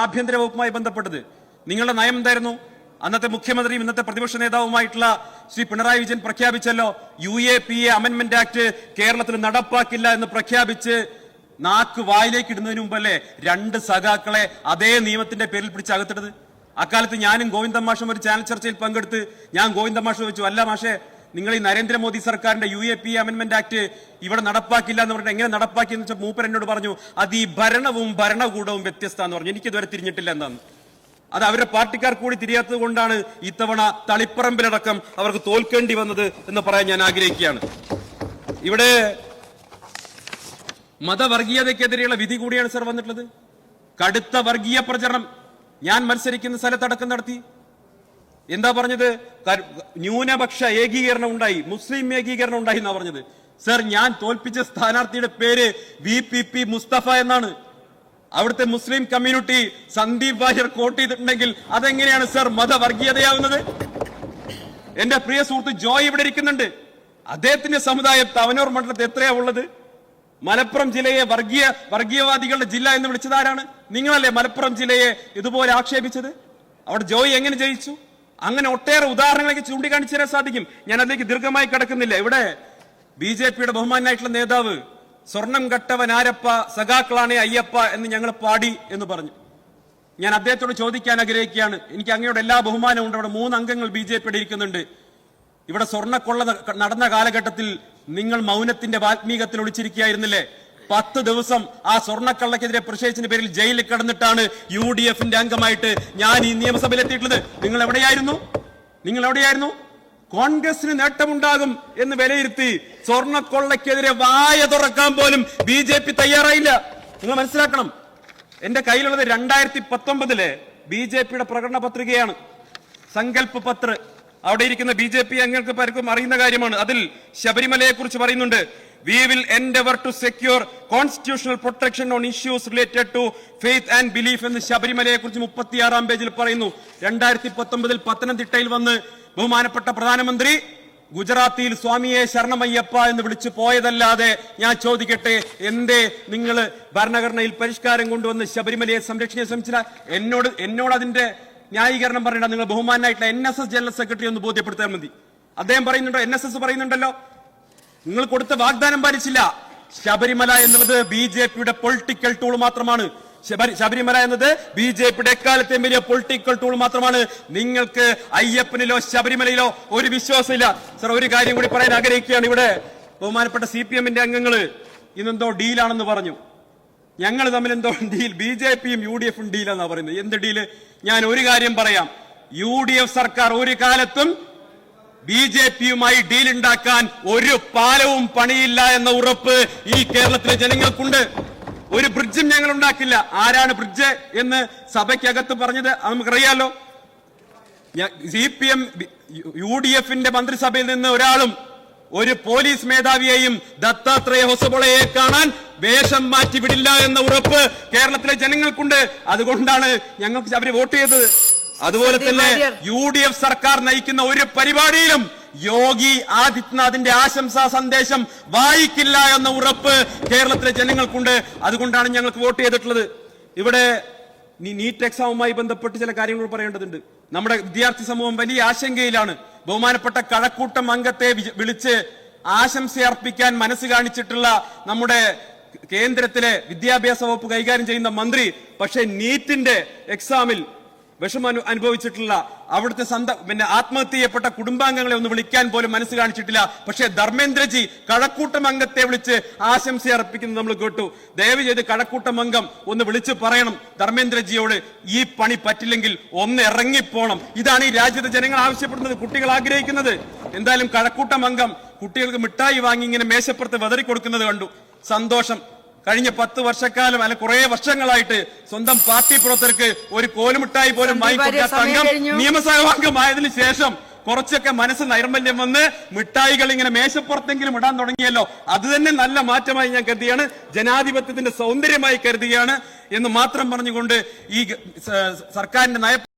ആഭ്യന്തര വകുപ്പുമായി ബന്ധപ്പെട്ടത് നിങ്ങളുടെ നയം എന്തായിരുന്നു? അന്നത്തെ മുഖ്യമന്ത്രിയും ഇന്നത്തെ പ്രതിപക്ഷ നേതാവുമായിട്ടുള്ള ശ്രീ പിണറായി വിജയൻ പ്രഖ്യാപിച്ചല്ലോ, UAPA അമെന്റ്മെന്റ് ആക്ട് കേരളത്തിൽ നടപ്പാക്കില്ല എന്ന് പ്രഖ്യാപിച്ച് നാക്ക് വായിലേക്ക് ഇടുന്നതിന് മുമ്പല്ലേ രണ്ട് സഖാക്കളെ അതേ നിയമത്തിന്റെ പേരിൽ പിടിച്ച് അകത്തിട്ടത്. അക്കാലത്ത് ഞാനും ഗോവിന്ദൻ മാഷും ഒരു ചാനൽ ചർച്ചയിൽ പങ്കെടുത്ത് ഞാൻ ഗോവിന്ദൻ മാഷ് വെച്ചു, അല്ല മാഷേ, നിങ്ങൾ ഈ നരേന്ദ്രമോദി സർക്കാരിന്റെ UAPA അമെന്റ്മെന്റ് ആക്ട് ഇവിടെ നടപ്പാക്കില്ല എന്ന് പറഞ്ഞിട്ട് എങ്ങനെ നടപ്പാക്കി എന്ന് വെച്ചാൽ മൂപ്പർ എന്നോട് പറഞ്ഞു, അത് ഈ ഭരണവും ഭരണകൂടവും വ്യത്യസ്തമാണെന്ന് പറഞ്ഞു. എനിക്കിതുവരെ തിരിഞ്ഞിട്ടില്ല എന്നാണ്. അത് അവരുടെ പാർട്ടിക്കാർ കൂടി തിരിയാത്തത് കൊണ്ടാണ് ഇത്തവണ തളിപ്പറമ്പിലടക്കം അവർക്ക് തോൽക്കേണ്ടി വന്നത് എന്ന് പറയാൻ ഞാൻ ആഗ്രഹിക്കുകയാണ്. ഇവിടെ മതവർഗീയതയ്ക്കെതിരെയുള്ള വിധി കൂടിയാണ് സർ വന്നിട്ടുള്ളത്. കടുത്ത വർഗീയ പ്രചരണം ഞാൻ മത്സരിക്കുന്ന സ്ഥലത്തടക്കം നടത്തി. എന്താ പറഞ്ഞത്? ന്യൂനപക്ഷ ഏകീകരണം ഉണ്ടായി, മുസ്ലിം ഏകീകരണം ഉണ്ടായി എന്നാ പറഞ്ഞത്. സർ, ഞാൻ തോൽപ്പിച്ച സ്ഥാനാർത്ഥിയുടെ പേര് VPP മുസ്തഫ എന്നാണ്. അവിടുത്തെ മുസ്ലിം കമ്മ്യൂണിറ്റി സന്ദീപ് വാര്യർ കോട്ട് ചെയ്തിട്ടുണ്ടെങ്കിൽ അതെങ്ങനെയാണ് സർ മതവർഗീയതയാവുന്നത്? എന്റെ പ്രിയ സുഹൃത്ത് ജോയ് ഇവിടെ ഇരിക്കുന്നുണ്ട്. അദ്ദേഹത്തിന്റെ സമുദായം തവനൂർ മണ്ഡലത്തിൽ എത്രയാ ഉള്ളത്? മലപ്പുറം ജില്ലയെ വർഗീയവാദികളുടെ ജില്ല എന്ന് വിളിച്ചതാരാണ്? നിങ്ങളല്ലേ മലപ്പുറം ജില്ലയെ ഇതുപോലെ ആക്ഷേപിച്ചത്? അവിടെ ജോയ് എങ്ങനെ ജയിച്ചു? അങ്ങനെ ഒട്ടേറെ ഉദാഹരണങ്ങളൊക്കെ ചൂണ്ടിക്കാണിച്ചു തരാൻ സാധിക്കും. ഞാൻ അതിലേക്ക് ദീർഘമായി കിടക്കുന്നില്ല. ഇവിടെ BJPയുടെ ബഹുമാനായിട്ടുള്ള നേതാവ് സ്വർണം കട്ടവൻ ആരപ്പ, സഖാക്കളാണേ അയ്യപ്പ എന്ന് ഞങ്ങൾ പാടി എന്ന് പറഞ്ഞു. ഞാൻ അദ്ദേഹത്തോട് ചോദിക്കാൻ ആഗ്രഹിക്കുകയാണ്, എനിക്ക് അങ്ങയുടെ എല്ലാ ബഹുമാനവും ഉണ്ട്. അവിടെ 3 അംഗങ്ങൾ BJPയുടെ ഇരിക്കുന്നുണ്ട്. ഇവിടെ സ്വർണ്ണക്കൊള്ള നടന്ന കാലഘട്ടത്തിൽ നിങ്ങൾ മൗനത്തിന്റെ വാൽമീകത്തിൽ ഒളിച്ചിരിക്കുകയായിരുന്നില്ലേ? 10 ദിവസം ആ സ്വർണ്ണക്കള്ളക്കെതിരെ പ്രതിഷേധിച്ചതിന്റെ പേരിൽ ജയിലിൽ കിടന്നിട്ടാണ് UDFന്റെ അംഗമായിട്ട് ഞാൻ ഈ നിയമസഭയിൽ എത്തിയിട്ടുള്ളത്. നിങ്ങൾ എവിടെയായിരുന്നു? കോൺഗ്രസിന് നേട്ടമുണ്ടാകും എന്ന് വിലയിരുത്തി സ്വർണ്ണക്കൊള്ളക്കെതിരെ വായ തുറക്കാൻ പോലും BJP തയ്യാറായില്ല. നിങ്ങൾ മനസ്സിലാക്കണം. എന്റെ കയ്യിലുള്ളത് 2019 BJPയുടെ പ്രകടന പത്രികയാണ്, സങ്കല്പ് പത്ര. അവിടെ ഇരിക്കുന്ന BJP അംഗങ്ങൾക്ക് പലർക്കും അറിയുന്ന കാര്യമാണ്. അതിൽ ശബരിമലയെ കുറിച്ച് പറയുന്നുണ്ട്. We will endeavor to secure constitutional protection on issues related to faith and belief എന്ന് ശബരിമലയെ കുറിച്ച് 36-ാം പേജിൽ പറയുന്നു. 2019 പത്തനംതിട്ടയിൽ വന്ന് ബഹുമാനപ്പെട്ട പ്രധാനമന്ത്രി ഗുജറാത്തിയിൽ സ്വാമിയെ ശരണമയ്യപ്പ എന്ന് വിളിച്ചു പോയതല്ലാതെ ഞാൻ ചോദിക്കട്ടെ, എന്തേ നിങ്ങൾ ഭരണഘടനയിൽ പരിഷ്കാരം കൊണ്ടുവന്ന് ശബരിമലയെ സംരക്ഷിക്കാൻ ശ്രമിച്ചില്ല? എന്നോട് അതിന്റെ ന്യായീകരണം പറയണ്ട. നിങ്ങൾ ബഹുമാനായിട്ടുള്ള NSS ജനറൽ സെക്രട്ടറി ഒന്ന് ബോധ്യപ്പെടുത്താൻ മതി. അദ്ദേഹം പറയുന്നുണ്ടോ, NSS പറയുന്നുണ്ടല്ലോ, നിങ്ങൾ കൊടുത്ത വാഗ്ദാനം പാലിച്ചില്ല. ശബരിമല എന്നുള്ളത് BJPയുടെ പൊളിറ്റിക്കൽ ടൂൾ മാത്രമാണ്. ശബരിമല എന്നത് BJPയുടെ എക്കാലത്തെയും വലിയ പൊളിറ്റിക്കൽ ടൂൾ മാത്രമാണ്. നിങ്ങൾക്ക് അയ്യപ്പനിലോ ശബരിമലയിലോ ഒരു വിശ്വാസമില്ല. സർ, ഒരു കാര്യം കൂടി പറയാൻ ആഗ്രഹിക്കുകയാണ്. ഇവിടെ ബഹുമാനപ്പെട്ട CPMന്റെ അംഗങ്ങള് ഇന്നെന്തോ ഡീലാണെന്ന് പറഞ്ഞു. ഞങ്ങൾ തമ്മിൽ എന്തോ ഡീൽ, BJPയും UDFും ഡീലാന്നാ പറയുന്നത്. എന്ത് ഡീല്? ഞാൻ ഒരു കാര്യം പറയാം. UDF സർക്കാർ ഒരു കാലത്തും BJPയുമായി ഡീൽ ഉണ്ടാക്കാൻ ഒരു പാലവും പണിയില്ല എന്ന ഉറപ്പ് ഈ കേരളത്തിലെ ജനങ്ങൾക്കുണ്ട്. ഒരു ബ്രിഡ്ജും ഞങ്ങൾ ഉണ്ടാക്കില്ല. ആരാണ് ബ്രിഡ്ജ് എന്ന് സഭയ്ക്കകത്ത് പറഞ്ഞത് നമുക്കറിയാലോ. CPM UDFന്റെ മന്ത്രിസഭയിൽ നിന്ന് ഒരാളും ഒരു പോലീസ് മേധാവിയെയും ദത്താത്രേയ ഹൊസബോളയെ കാണാൻ വേഷം മാറ്റി വിടില്ല എന്ന ഉറപ്പ് കേരളത്തിലെ ജനങ്ങൾക്കുണ്ട്. അതുകൊണ്ടാണ് ഞങ്ങൾക്ക് അവര് വോട്ട് ചെയ്തത്. അതുപോലെ തന്നെ UDF സർക്കാർ നയിക്കുന്ന ഒരു പരിപാടിയിലും യോഗി ആദിത്യനാഥിന്റെ ആശംസാ സന്ദേശം വായിക്കില്ല എന്ന ഉറപ്പ് കേരളത്തിലെ ജനങ്ങൾക്കുണ്ട്. അതുകൊണ്ടാണ് ഞങ്ങൾക്ക് വോട്ട് ചെയ്തിട്ടുള്ളത്. ഇവിടെ നീറ്റ് എക്സാമുമായി ബന്ധപ്പെട്ട് ചില കാര്യങ്ങൾ പറയേണ്ടതുണ്ട്. നമ്മുടെ വിദ്യാർത്ഥി സമൂഹം വലിയ ആശങ്കയിലാണ്. ബഹുമാനപ്പെട്ട കഴക്കൂട്ടം അംഗത്തെ വിളിച്ച് ആശംസയർപ്പിക്കാൻ മനസ്സ് കാണിച്ചിട്ടുള്ള നമ്മുടെ കേന്ദ്രത്തിലെ വിദ്യാഭ്യാസ വകുപ്പ് കൈകാര്യം ചെയ്യുന്ന മന്ത്രി പക്ഷേ നീറ്റിന്റെ എക്സാമിൽ വിഷമം അനുഭവിച്ചിട്ടുള്ള അവിടുത്തെ ആത്മഹത്യ ചെയ്യപ്പെട്ട കുടുംബാംഗങ്ങളെ ഒന്ന് വിളിക്കാൻ പോലും മനസ്സ് കാണിച്ചിട്ടില്ല. പക്ഷേ ധർമ്മേന്ദ്രജി കഴക്കൂട്ടം അംഗത്തെ വിളിച്ച് ആശംസ അർപ്പിക്കുന്നത് നമ്മൾ കേട്ടു. ദയവ് ചെയ്ത് കഴക്കൂട്ടം അംഗം ഒന്ന് വിളിച്ച് പറയണം ധർമ്മേന്ദ്രജിയോട്, ഈ പണി പറ്റില്ലെങ്കിൽ ഒന്ന് ഇറങ്ങിപ്പോണം. ഇതാണ് ഈ രാജ്യത്തെ ജനങ്ങൾ ആവശ്യപ്പെടുന്നത്, കുട്ടികൾ ആഗ്രഹിക്കുന്നത്. എന്തായാലും കഴക്കൂട്ടം അംഗം കുട്ടികൾക്ക് മിഠായി വാങ്ങി ഇങ്ങനെ മേശപ്പുറത്ത് വെതറി കൊടുക്കുന്നത് കണ്ടു. സന്തോഷം. കഴിഞ്ഞ 10 വർഷക്കാലം അല്ല കുറെ വർഷങ്ങളായിട്ട് സ്വന്തം പാർട്ടി പ്രവർത്തകർക്ക് ഒരു കോലുമിഠായി പോലും വാങ്ങിക്കൊടുക്കാത്ത അംഗം നിയമസഭാംഗമായതിനു ശേഷം കുറച്ചൊക്കെ മനസ്സ് നൈർമല്യം വന്ന് മിഠായികൾ ഇങ്ങനെ മേശപ്പുറത്തെങ്കിലും ഇടാൻ തുടങ്ങിയല്ലോ. അത് തന്നെ നല്ല മാറ്റമായി ഞാൻ കരുതിയാണ്, ജനാധിപത്യത്തിന്റെ സൗന്ദര്യമായി കരുതുകയാണ് എന്ന് മാത്രം പറഞ്ഞുകൊണ്ട് ഈ സർക്കാരിന്റെ നയ